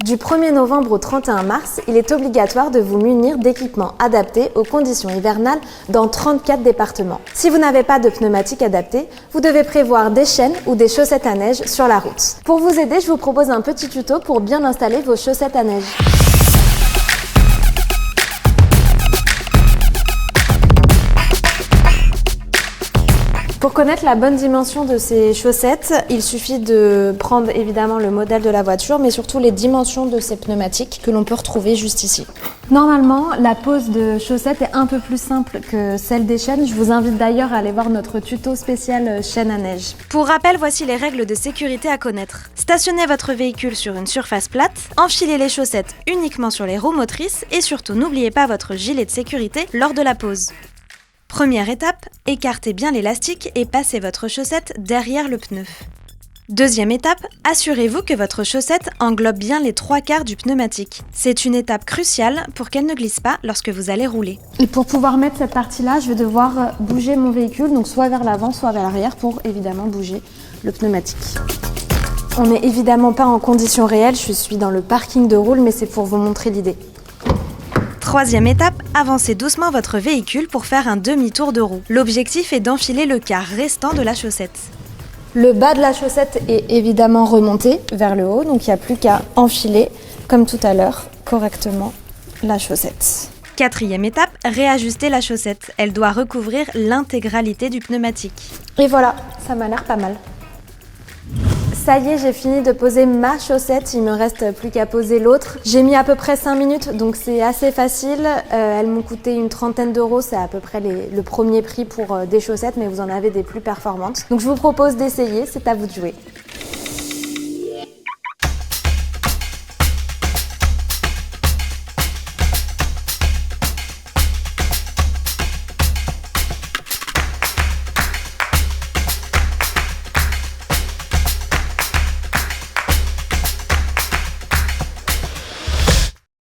Du 1er novembre au 31 mars, il est obligatoire de vous munir d'équipements adaptés aux conditions hivernales dans 34 départements. Si vous n'avez pas de pneumatiques adaptés, vous devez prévoir des chaînes ou des chaussettes à neige sur la route. Pour vous aider, je vous propose un petit tuto pour bien installer vos chaussettes à neige. Pour connaître la bonne dimension de ces chaussettes, il suffit de prendre évidemment le modèle de la voiture, mais surtout les dimensions de ces pneumatiques que l'on peut retrouver juste ici. Normalement, la pose de chaussettes est un peu plus simple que celle des chaînes. Je vous invite d'ailleurs à aller voir notre tuto spécial chaîne à neige. Pour rappel, voici les règles de sécurité à connaître. Stationnez votre véhicule sur une surface plate, enfilez les chaussettes uniquement sur les roues motrices et surtout n'oubliez pas votre gilet de sécurité lors de la pose. Première étape, écartez bien l'élastique et passez votre chaussette derrière le pneu. Deuxième étape, assurez-vous que votre chaussette englobe bien les 3/4 du pneumatique. C'est une étape cruciale pour qu'elle ne glisse pas lorsque vous allez rouler. Et pour pouvoir mettre cette partie-là, je vais devoir bouger mon véhicule, donc soit vers l'avant, soit vers l'arrière, pour évidemment bouger le pneumatique. On n'est évidemment pas en conditions réelles, je suis dans le parking de Roule, mais c'est pour vous montrer l'idée. Troisième étape, avancez doucement votre véhicule pour faire un demi-tour de roue. L'objectif est d'enfiler le quart restant de la chaussette. Le bas de la chaussette est évidemment remonté vers le haut, donc il n'y a plus qu'à enfiler, comme tout à l'heure, correctement la chaussette. Quatrième étape, réajuster la chaussette. Elle doit recouvrir l'intégralité du pneumatique. Et voilà, ça m'a l'air pas mal. Ça y est, j'ai fini de poser ma chaussette, il me reste plus qu'à poser l'autre. J'ai mis à peu près 5 minutes, donc c'est assez facile. Elles m'ont coûté une trentaine d'euros, c'est à peu près le premier prix pour des chaussettes, mais vous en avez des plus performantes. Donc je vous propose d'essayer, c'est à vous de jouer.